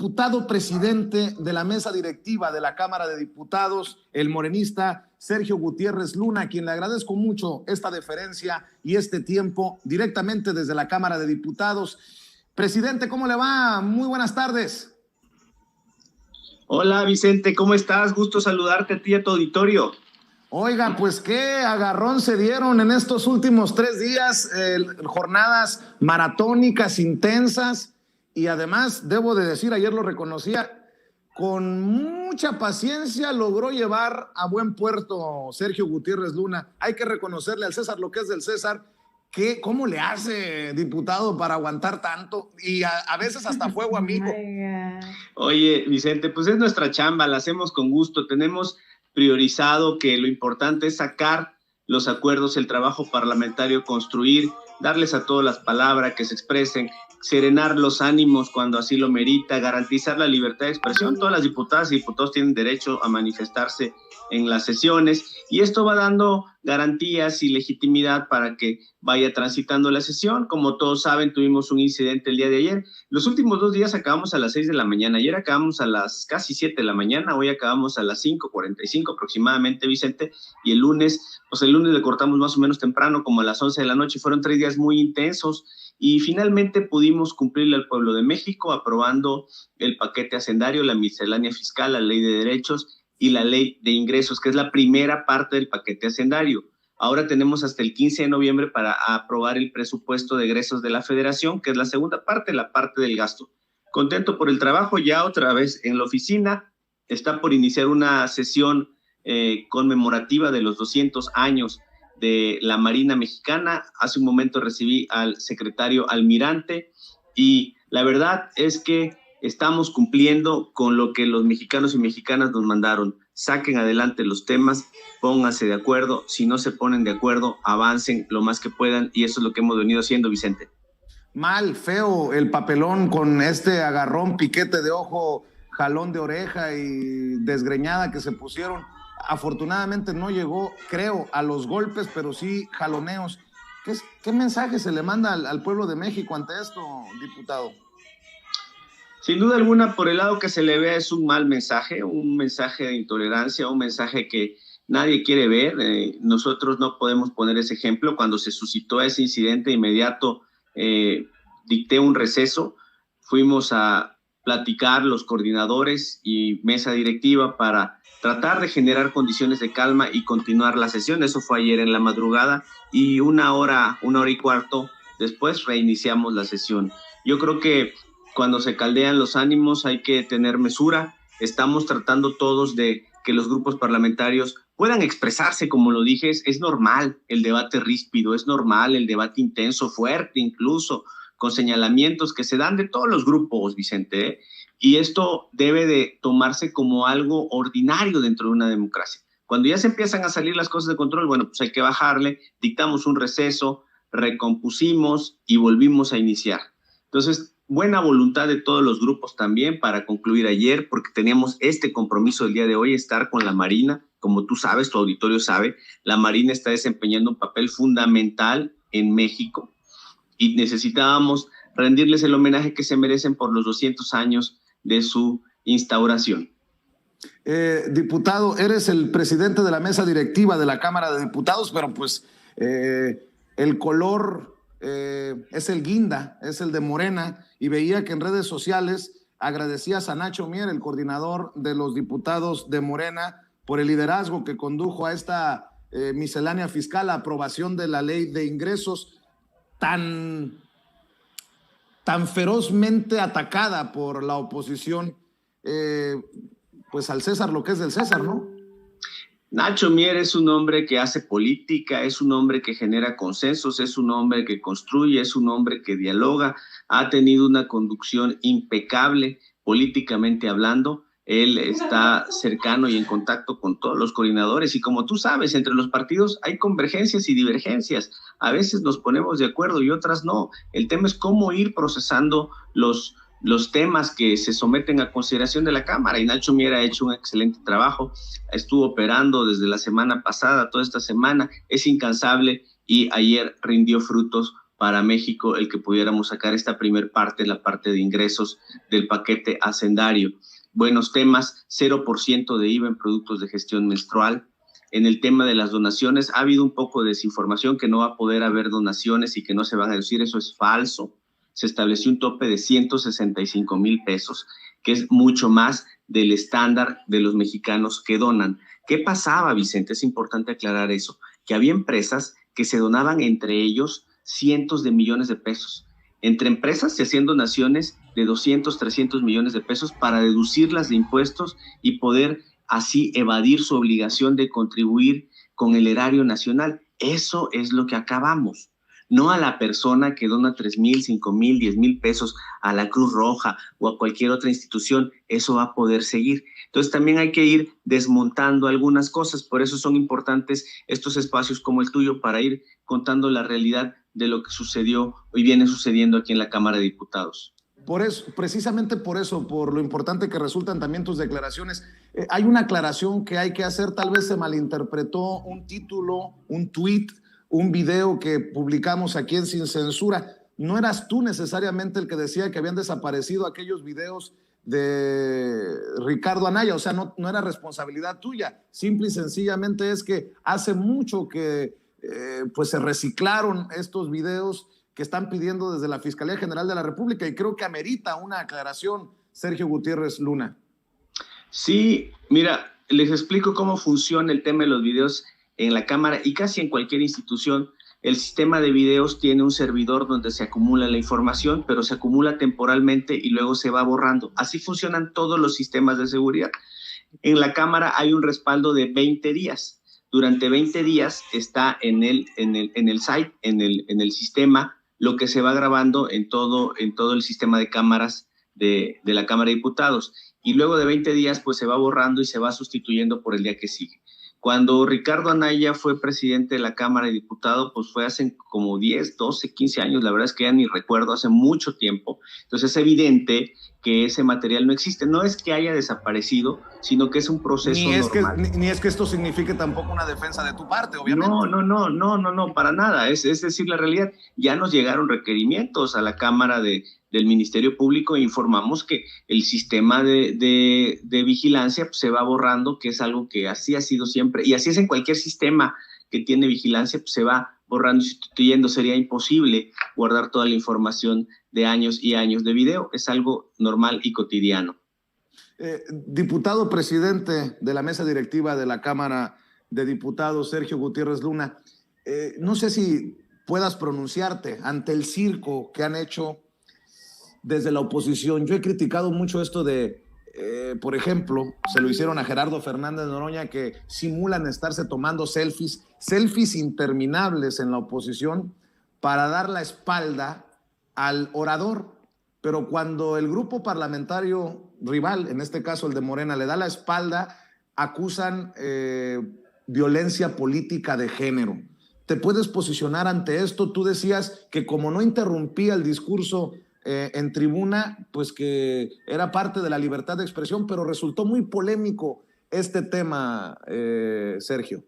diputado presidente de la mesa directiva de la Cámara de Diputados, el morenista Sergio Gutiérrez Luna, a quien le agradezco mucho esta deferencia y este tiempo directamente desde la Cámara de Diputados. Presidente, ¿cómo le va? Muy buenas tardes. Hola Vicente, ¿cómo estás? Gusto saludarte a ti y a tu auditorio. Oiga, pues qué agarrón se dieron en estos últimos 3 días, jornadas maratónicas, intensas, y además, debo de decir, ayer lo reconocía, con mucha paciencia logró llevar a buen puerto Sergio Gutiérrez Luna. Hay que reconocerle al César lo que es del César. ¿Cómo le hace, diputado, para aguantar tanto? Y a veces hasta fuego amigo. Oye, Vicente, pues es nuestra chamba, la hacemos con gusto. Tenemos priorizado que lo importante es sacar los acuerdos, el trabajo parlamentario, construir, darles a todos las palabras, que se expresen, serenar los ánimos cuando así lo merita, garantizar la libertad de expresión. Todas las diputadas y diputados tienen derecho a manifestarse en las sesiones y esto va dando garantías y legitimidad para que vaya transitando la sesión. Como todos saben, tuvimos un incidente el día de ayer. Los últimos 2 días acabamos a las 6 de la mañana. Ayer acabamos a las casi 7 de la mañana. Hoy acabamos a las 5:45 aproximadamente, Vicente. Y el lunes le cortamos más o menos temprano, como a las 11 de la noche. Fueron 3 días muy intensos y finalmente pudimos cumplirle al pueblo de México aprobando el paquete hacendario, la miscelánea fiscal, la ley de derechos y la ley de ingresos, que es la primera parte del paquete hacendario. Ahora tenemos hasta el 15 de noviembre para aprobar el presupuesto de egresos de la Federación, que es la segunda parte, la parte del gasto. Contento por el trabajo, ya otra vez en la oficina. Está por iniciar una sesión conmemorativa de los 200 años de la Marina Mexicana. Hace un momento recibí al secretario almirante y la verdad es que estamos cumpliendo con lo que los mexicanos y mexicanas nos mandaron. Saquen adelante los temas, pónganse de acuerdo. Si no se ponen de acuerdo, avancen lo más que puedan y eso es lo que hemos venido haciendo, Vicente. Mal, feo el papelón con este agarrón, piquete de ojo, jalón de oreja y desgreñada que se pusieron. Afortunadamente no llegó, creo, a los golpes, pero sí jaloneos. ¿Qué mensaje se le manda al pueblo de México ante esto, diputado? Sin duda alguna, por el lado que se le vea, es un mal mensaje, un mensaje de intolerancia, un mensaje que nadie quiere ver. Nosotros no podemos poner ese ejemplo. Cuando se suscitó ese incidente, inmediato dicté un receso. Fuimos a platicar los coordinadores y mesa directiva para tratar de generar condiciones de calma y continuar la sesión. Eso fue ayer en la madrugada y una hora y cuarto después reiniciamos la sesión. Yo creo que cuando se caldean los ánimos hay que tener mesura. Estamos tratando todos de que los grupos parlamentarios puedan expresarse, como lo dije. Es normal el debate ríspido, es normal el debate intenso, fuerte incluso, con señalamientos que se dan de todos los grupos, Vicente, ¿eh? Y esto debe de tomarse como algo ordinario dentro de una democracia. Cuando ya se empiezan a salir las cosas de control, bueno, pues hay que bajarle, dictamos un receso, recompusimos y volvimos a iniciar. Entonces, buena voluntad de todos los grupos también para concluir ayer, porque teníamos este compromiso el día de hoy, estar con la Marina. Como tú sabes, tu auditorio sabe, la Marina está desempeñando un papel fundamental en México y necesitábamos rendirles el homenaje que se merecen por los 200 años de su instauración. Diputado, eres el presidente de la mesa directiva de la Cámara de Diputados, pero pues el color es el guinda, es el de Morena, y veía que en redes sociales agradecías a Nacho Mier, el coordinador de los diputados de Morena, por el liderazgo que condujo a esta miscelánea fiscal, la aprobación de la ley de ingresos tan ferozmente atacada por la oposición, pues al César lo que es del César, ¿no? Nacho Mier es un hombre que hace política, es un hombre que genera consensos, es un hombre que construye, es un hombre que dialoga, ha tenido una conducción impecable políticamente hablando. Él está cercano y en contacto con todos los coordinadores y como tú sabes, entre los partidos hay convergencias y divergencias. A veces nos ponemos de acuerdo y otras no. El tema es cómo ir procesando los temas que se someten a consideración de la Cámara y Nacho Mier ha hecho un excelente trabajo. Estuvo operando desde la semana pasada, toda esta semana, es incansable y ayer rindió frutos para México el que pudiéramos sacar esta primer parte, la parte de ingresos del paquete hacendario. Buenos temas, 0% de IVA en productos de gestión menstrual. En el tema de las donaciones ha habido un poco de desinformación que no va a poder haber donaciones y que no se van a deducir, eso es falso. Se estableció un tope de 165,000 pesos, que es mucho más del estándar de los mexicanos que donan. ¿Qué pasaba, Vicente? Es importante aclarar eso, que había empresas que se donaban entre ellos cientos de millones de pesos. Entre empresas se hacían donaciones de 200, 300 millones de pesos para deducirlas de impuestos y poder así evadir su obligación de contribuir con el erario nacional. Eso es lo que acabamos. No a la persona que dona 3,000, 5,000, 10,000 pesos a la Cruz Roja o a cualquier otra institución. Eso va a poder seguir. Entonces también hay que ir desmontando algunas cosas. Por eso son importantes estos espacios como el tuyo para ir contando la realidad de lo que sucedió y viene sucediendo aquí en la Cámara de Diputados. Por eso, precisamente por eso, por lo importante que resultan también tus declaraciones, hay una aclaración que hay que hacer. Tal vez se malinterpretó un título, un tuit, un video que publicamos aquí en Sin Censura. No eras tú necesariamente el que decía que habían desaparecido aquellos videos de Ricardo Anaya, o sea, no era responsabilidad tuya. Simple y sencillamente es que hace mucho que pues se reciclaron estos videos que están pidiendo desde la Fiscalía General de la República, y creo que amerita una aclaración, Sergio Gutiérrez Luna. Sí, mira, les explico cómo funciona el tema de los videos en la Cámara y casi en cualquier institución. El sistema de videos tiene un servidor donde se acumula la información, pero se acumula temporalmente y luego se va borrando. Así funcionan todos los sistemas de seguridad. En la Cámara hay un respaldo de 20 días. Durante 20 días está en el site, en el sistema, lo que se va grabando en todo el sistema de cámaras de la Cámara de Diputados. Y luego de 20 días, pues se va borrando y se va sustituyendo por el día que sigue. Cuando Ricardo Anaya fue presidente de la Cámara de Diputados, pues fue hace como 10, 12, 15 años, la verdad es que ya ni recuerdo, hace mucho tiempo. Entonces es evidente que ese material no existe. No es que haya desaparecido, sino que es un proceso normal. Ni es que esto signifique tampoco una defensa de tu parte, obviamente. No, para nada. Es decir, la realidad, ya nos llegaron requerimientos a la Cámara del Ministerio Público e informamos que el sistema de vigilancia pues, se va borrando, que es algo que así ha sido siempre, y así es en cualquier sistema que tiene vigilancia, pues se va borrando y sustituyendo. Sería imposible guardar toda la información de años y años de video, es algo normal y cotidiano. Diputado presidente de la mesa directiva de la Cámara de Diputados, Sergio Gutiérrez Luna, no sé si puedas pronunciarte ante el circo que han hecho desde la oposición. Yo he criticado mucho esto de, por ejemplo, se lo hicieron a Gerardo Fernández Noroña, que simulan estarse tomando selfies interminables en la oposición para dar la espalda al orador. Pero cuando el grupo parlamentario rival, en este caso el de Morena, le da la espalda, acusan violencia política de género. ¿Te puedes posicionar ante esto? Tú decías que como no interrumpía el discurso en tribuna, pues que era parte de la libertad de expresión, pero resultó muy polémico este tema, Sergio.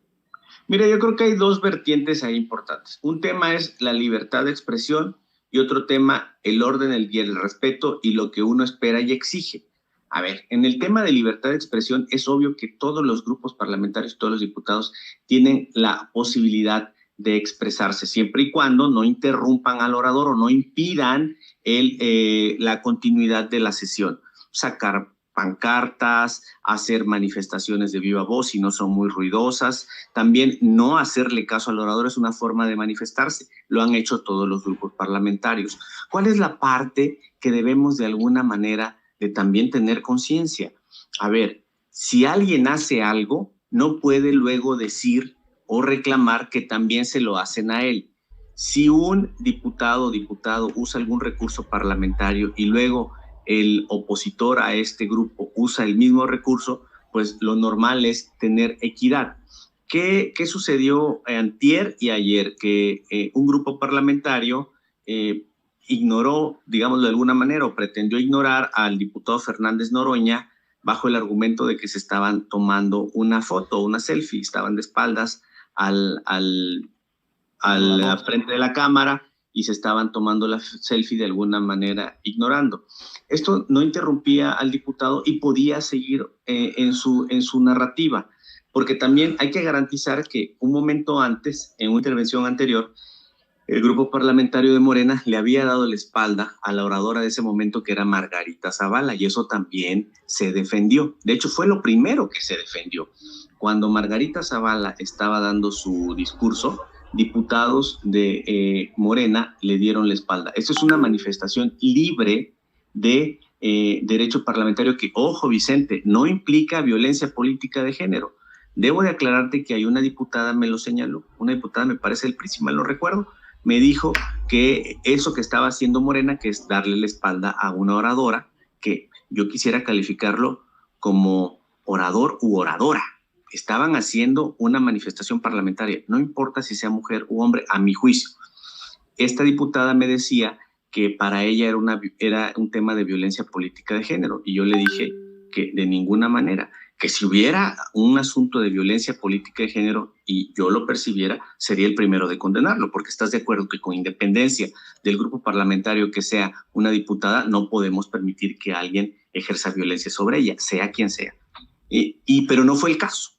Mira, yo creo que hay dos vertientes ahí importantes. Un tema es la libertad de expresión y otro tema, el orden y el respeto y lo que uno espera y exige. A ver, en el tema de libertad de expresión es obvio que todos los grupos parlamentarios, todos los diputados tienen la posibilidad de expresarse, siempre y cuando no interrumpan al orador o no impidan la continuidad de la sesión. Sacar pancartas, hacer manifestaciones de viva voz si no son muy ruidosas. También no hacerle caso al orador es una forma de manifestarse. Lo han hecho todos los grupos parlamentarios. ¿Cuál es la parte que debemos de alguna manera de también tener conciencia? A ver, si alguien hace algo, no puede luego decir o reclamar que también se lo hacen a él. Si un diputado o diputada usa algún recurso parlamentario y luego el opositor a este grupo usa el mismo recurso, pues lo normal es tener equidad. ¿Qué sucedió antier y ayer? Que un grupo parlamentario ignoró, digámoslo de alguna manera, o pretendió ignorar al diputado Fernández Noroña bajo el argumento de que se estaban tomando una foto, una selfie, estaban de espaldas al frente de la Cámara y se estaban tomando la selfie de alguna manera ignorando. Esto no interrumpía al diputado y podía seguir en su narrativa, porque también hay que garantizar que un momento antes, en una intervención anterior, el grupo parlamentario de Morena le había dado la espalda a la oradora de ese momento, que era Margarita Zavala, y eso también se defendió. De hecho, fue lo primero que se defendió. Cuando Margarita Zavala estaba dando su discurso, diputados de Morena le dieron la espalda. Esto es una manifestación libre de derecho parlamentario que, ojo Vicente, no implica violencia política de género. Debo de aclararte que hay una diputada, me lo señaló, una diputada, me parece el PRI, si mal no recuerdo, me dijo que eso que estaba haciendo Morena, que es darle la espalda a una oradora, que yo quisiera calificarlo como orador u oradora. Estaban haciendo una manifestación parlamentaria, no importa si sea mujer u hombre, a mi juicio. Esta diputada me decía que para ella era un tema de violencia política de género, y yo le dije que de ninguna manera, que si hubiera un asunto de violencia política de género y yo lo percibiera, sería el primero de condenarlo, porque estás de acuerdo que con independencia del grupo parlamentario que sea una diputada, no podemos permitir que alguien ejerza violencia sobre ella, sea quien sea. Pero no fue el caso.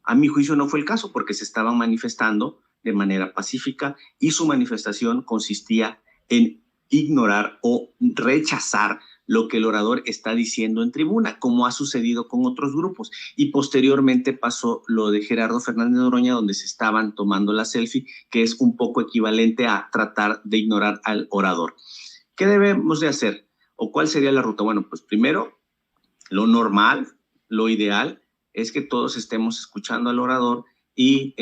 A mi juicio no fue el caso, porque se estaban manifestando de manera pacífica y su manifestación consistía en ignorar o rechazar lo que el orador está diciendo en tribuna, como ha sucedido con otros grupos. Y posteriormente pasó lo de Gerardo Fernández Noroña, donde se estaban tomando la selfie, que es un poco equivalente a tratar de ignorar al orador. ¿Qué debemos de hacer? ¿O cuál sería la ruta? Bueno, pues primero, lo normal, lo ideal, es que todos estemos escuchando al orador y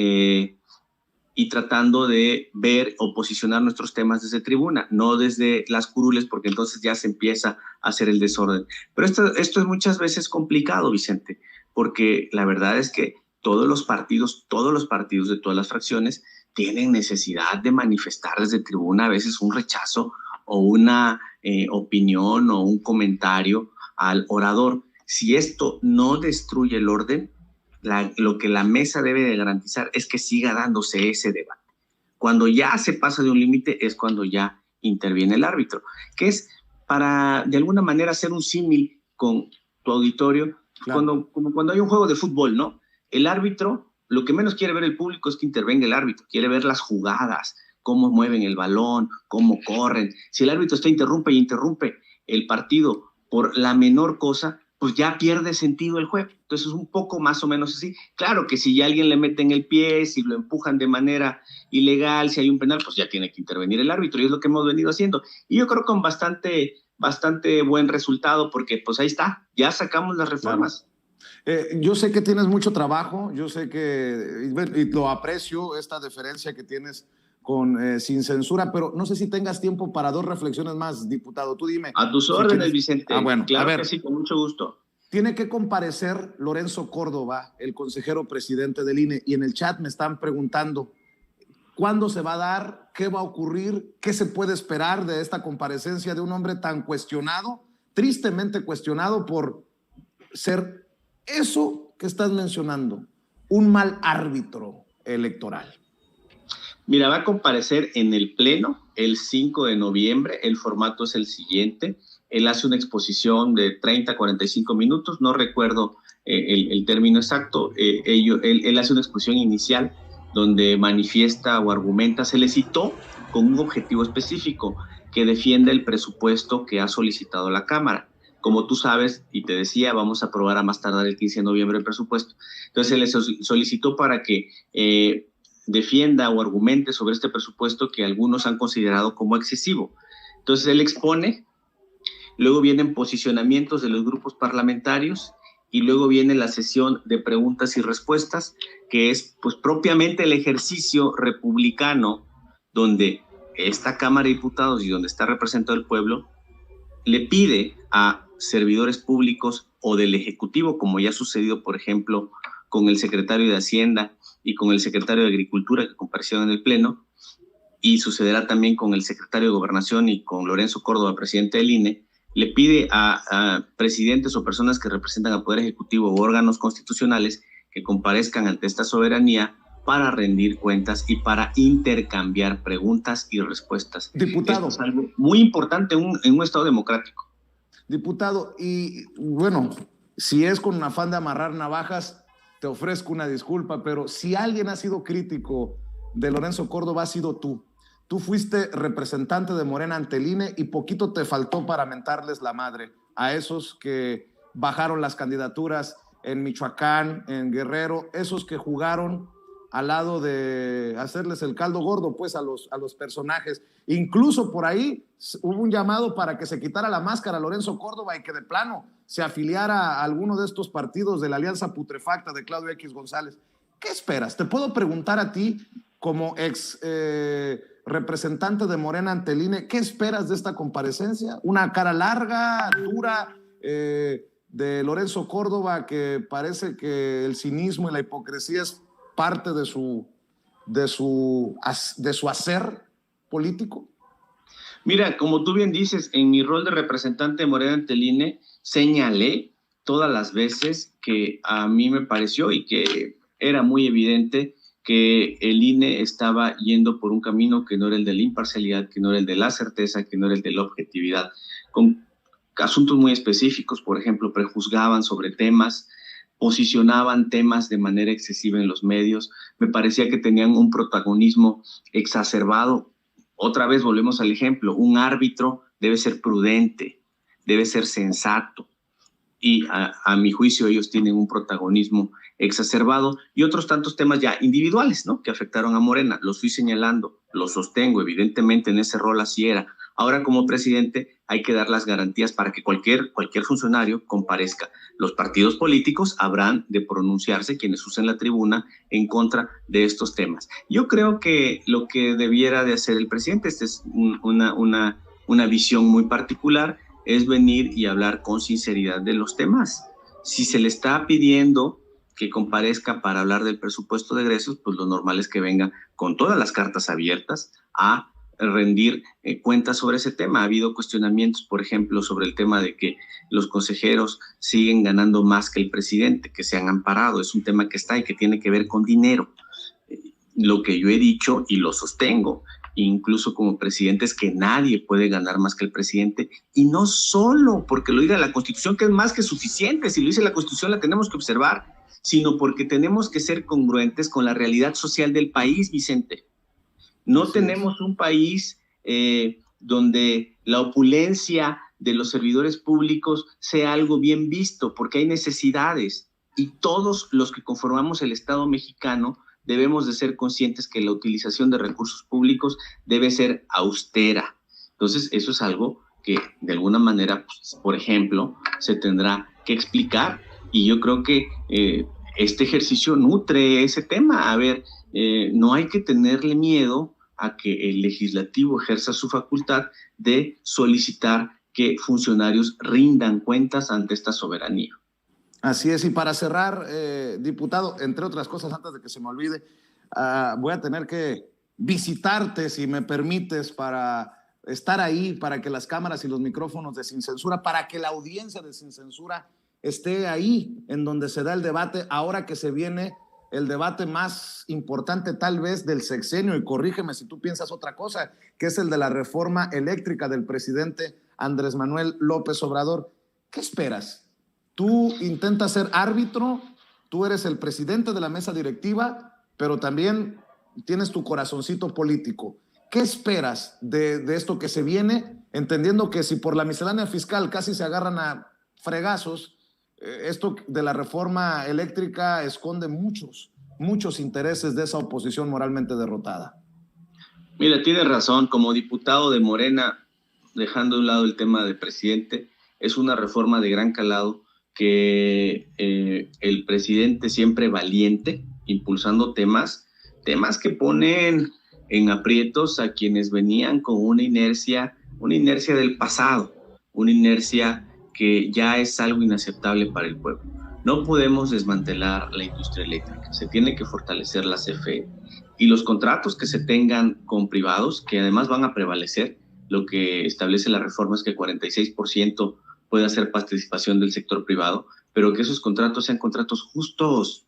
tratando de ver o posicionar nuestros temas desde tribuna, no desde las curules, porque entonces ya se empieza a hacer el desorden. Pero esto es muchas veces complicado, Vicente, porque la verdad es que todos los partidos de todas las fracciones tienen necesidad de manifestar desde tribuna a veces un rechazo o una opinión o un comentario al orador. Si esto no destruye el orden, lo que la mesa debe de garantizar es que siga dándose ese debate. Cuando ya se pasa de un límite es cuando ya interviene el árbitro, que es para de alguna manera hacer un símil con tu auditorio, claro. Como cuando hay un juego de fútbol, ¿no? El árbitro, lo que menos quiere ver el público es que intervenga el árbitro, quiere ver las jugadas, cómo mueven el balón, cómo corren. Si el árbitro interrumpe el partido por la menor cosa, pues ya pierde sentido el juego. Entonces es un poco más o menos así. Claro que si ya alguien le mete en el pie, si lo empujan de manera ilegal, si hay un penal, pues ya tiene que intervenir el árbitro, y es lo que hemos venido haciendo. Y yo creo con bastante buen resultado, porque pues ahí está, ya sacamos las reformas. Claro. Yo sé que tienes mucho trabajo, yo sé que, y lo aprecio, esta deferencia que tienes con Sin Censura, pero no sé si tengas tiempo para 2 reflexiones más, diputado. Tú dime. A tus órdenes, Vicente. Bueno, claro a ver, que sí, con mucho gusto. Tiene que comparecer Lorenzo Córdoba, el consejero presidente del INE, y en el chat me están preguntando cuándo se va a dar, qué va a ocurrir, qué se puede esperar de esta comparecencia de un hombre tan cuestionado, tristemente cuestionado por ser eso que estás mencionando, un mal árbitro electoral. Mira, va a comparecer en el Pleno el 5 de noviembre. El formato es el siguiente. Él hace una exposición de 30 a 45 minutos, no recuerdo el término exacto. Él hace una exposición inicial donde manifiesta o argumenta, se le citó con un objetivo específico, que defienda el presupuesto que ha solicitado la Cámara. Como tú sabes, y te decía, vamos a aprobar a más tardar el 15 de noviembre el presupuesto. Entonces se le solicitó para que defienda o argumente sobre este presupuesto que algunos han considerado como excesivo. Entonces él expone, luego vienen posicionamientos de los grupos parlamentarios y luego viene la sesión de preguntas y respuestas, que es pues propiamente el ejercicio republicano donde esta Cámara de Diputados y donde está representado el pueblo le pide a servidores públicos o del Ejecutivo, como ya ha sucedido, por ejemplo, con el secretario de Hacienda y con el secretario de Agricultura que comparecieron en el Pleno, y sucederá también con el secretario de Gobernación y con Lorenzo Córdoba, presidente del INE, le pide a presidentes o personas que representan al Poder Ejecutivo o órganos constitucionales que comparezcan ante esta soberanía para rendir cuentas y para intercambiar preguntas y respuestas. Diputado. Esto es algo muy importante en un Estado democrático. Diputado, y bueno, si es con un afán de amarrar navajas, te ofrezco una disculpa, pero si alguien ha sido crítico de Lorenzo Córdoba, ha sido tú. Tú fuiste representante de Morena ante el INE y poquito te faltó para mentarles la madre a esos que bajaron las candidaturas en Michoacán, en Guerrero, esos que jugaron al lado de hacerles el caldo gordo pues a los personajes. Incluso por ahí hubo un llamado para que se quitara la máscara a Lorenzo Córdoba y que de plano se afiliara a alguno de estos partidos de la alianza putrefacta de Claudio X González. ¿Qué esperas? Te puedo preguntar a ti como ex representante de Morena ante el INE, ¿qué esperas de esta comparecencia? ¿Una cara larga, dura, de Lorenzo Córdoba, que parece que el cinismo y la hipocresía es parte de su hacer político? Mira, como tú bien dices, en mi rol de representante de Morena ante el INE, señalé todas las veces que a mí me pareció y que era muy evidente que el INE estaba yendo por un camino que no era el de la imparcialidad, que no era el de la certeza, que no era el de la objetividad, con asuntos muy específicos. Por ejemplo, prejuzgaban sobre temas, posicionaban temas de manera excesiva en los medios. Me parecía que tenían un protagonismo exacerbado. Otra vez volvemos al ejemplo, un árbitro debe ser prudente, debe ser sensato, y a mi juicio ellos tienen un protagonismo exacerbado y otros tantos temas ya individuales, ¿no?, que afectaron a Morena. Los fui señalando, los sostengo, evidentemente en ese rol así era. Ahora como presidente hay que dar las garantías para que cualquier funcionario comparezca. Los partidos políticos habrán de pronunciarse, quienes usen la tribuna, en contra de estos temas. Yo creo que lo que debiera de hacer el presidente, esta es una visión muy particular, es venir y hablar con sinceridad de los temas. Si se le está pidiendo que comparezca para hablar del presupuesto de egresos, pues lo normal es que venga con todas las cartas abiertas a rendir cuentas sobre ese tema. Ha habido cuestionamientos, por ejemplo, sobre el tema de que los consejeros siguen ganando más que el presidente, que se han amparado. Es un tema que está y que tiene que ver con dinero. Lo que yo he dicho y lo sostengo, incluso como presidente, es que nadie puede ganar más que el presidente, y no solo porque lo diga la Constitución, que es más que suficiente. Si lo dice la Constitución la tenemos que observar, sino porque tenemos que ser congruentes con la realidad social del país, Vicente. No tenemos un país donde la opulencia de los servidores públicos sea algo bien visto, porque hay necesidades, y todos los que conformamos el Estado mexicano debemos de ser conscientes que la utilización de recursos públicos debe ser austera. Entonces, eso es algo que de alguna manera, pues, por ejemplo, se tendrá que explicar, y yo creo que este ejercicio nutre ese tema. A ver, no hay que tenerle miedo a que el legislativo ejerza su facultad de solicitar que funcionarios rindan cuentas ante esta soberanía. Así es, y para cerrar, diputado, entre otras cosas, antes de que se me olvide, voy a tener que visitarte, si me permites, para estar ahí, para que las cámaras y los micrófonos de Sin Censura, para que la audiencia de Sin Censura esté ahí, en donde se da el debate, ahora que se viene el debate más importante tal vez del sexenio, y corrígeme si tú piensas otra cosa, que es el de la reforma eléctrica del presidente Andrés Manuel López Obrador. ¿Qué esperas? Tú intentas ser árbitro, tú eres el presidente de la mesa directiva, pero también tienes tu corazoncito político. ¿Qué esperas de esto que se viene? Entendiendo que si por la miscelánea fiscal casi se agarran a fregazos, esto de la reforma eléctrica esconde muchos intereses de esa oposición moralmente derrotada. Mira, tienes razón. Como diputado de Morena, dejando a un lado el tema del presidente, es una reforma de gran calado que el presidente, siempre valiente, impulsando temas que ponen en aprietos a quienes venían con una inercia del pasado, una inercia que ya es algo inaceptable para el pueblo. No podemos desmantelar la industria eléctrica, se tiene que fortalecer la CFE, y los contratos que se tengan con privados, que además van a prevalecer. Lo que establece la reforma es que 46% pueda ser participación del sector privado, pero que esos contratos sean contratos justos,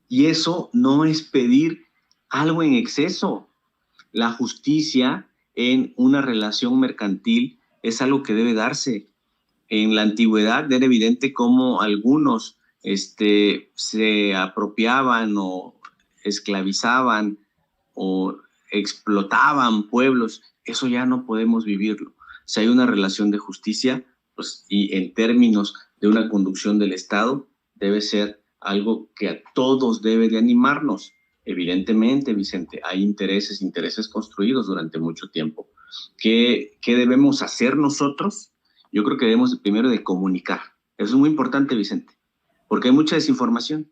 Y eso no es pedir algo en exceso. La justicia en una relación mercantil es algo que debe darse. En la antigüedad era evidente cómo algunos se apropiaban o esclavizaban o explotaban pueblos. Eso ya no podemos vivirlo. Si hay una relación de justicia, pues, y en términos de una conducción del Estado, debe ser algo que a todos debe de animarnos. Evidentemente, Vicente, hay intereses construidos durante mucho tiempo. ¿Qué debemos hacer nosotros? Yo creo que debemos primero de comunicar. Eso es muy importante, Vicente, porque hay mucha desinformación,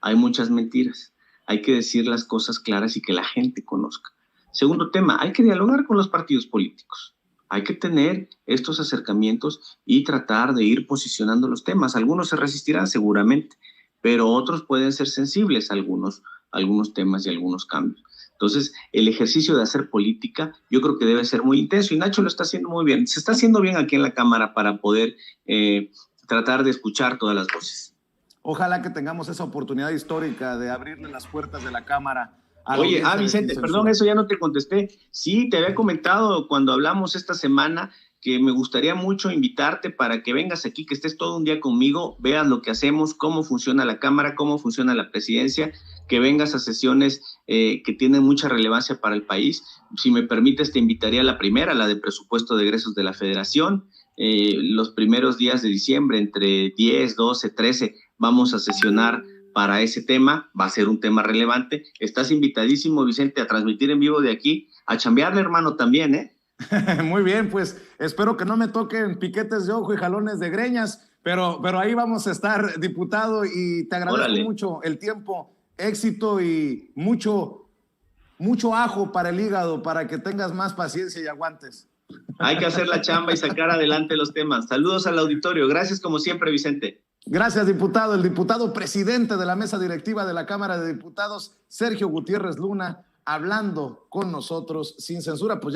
hay muchas mentiras. Hay que decir las cosas claras y que la gente conozca. Segundo tema, hay que dialogar con los partidos políticos. Hay que tener estos acercamientos y tratar de ir posicionando los temas. Algunos se resistirán seguramente, pero otros pueden ser sensibles a algunos temas y algunos cambios. Entonces, el ejercicio de hacer política yo creo que debe ser muy intenso y Nacho lo está haciendo muy bien. Se está haciendo bien aquí en la Cámara para poder tratar de escuchar todas las voces. Ojalá que tengamos esa oportunidad histórica de abrirle las puertas de la Cámara. Oye, Vicente, perdón, eso ya no te contesté. Sí, te había comentado cuando hablamos esta semana que me gustaría mucho invitarte para que vengas aquí, que estés todo un día conmigo, veas lo que hacemos, cómo funciona la Cámara, cómo funciona la presidencia, que vengas a sesiones que tienen mucha relevancia para el país. Si me permites, te invitaría a la primera, la de presupuesto de egresos de la Federación. Los primeros días de diciembre, entre 10, 12, 13, vamos a sesionar para ese tema. Va a ser un tema relevante. Estás invitadísimo, Vicente, a transmitir en vivo de aquí, a chambearle, hermano, también, ¿eh? Muy bien, pues espero que no me toquen piquetes de ojo y jalones de greñas, pero ahí vamos a estar, diputado, y te agradezco mucho el tiempo, éxito y mucho ajo para el hígado, para que tengas más paciencia y aguantes. Hay que hacer la chamba y sacar adelante los temas. Saludos al auditorio. Gracias como siempre, Vicente. Gracias, diputado. El diputado presidente de la mesa directiva de la Cámara de Diputados, Sergio Gutiérrez Luna, hablando con nosotros sin censura. Pues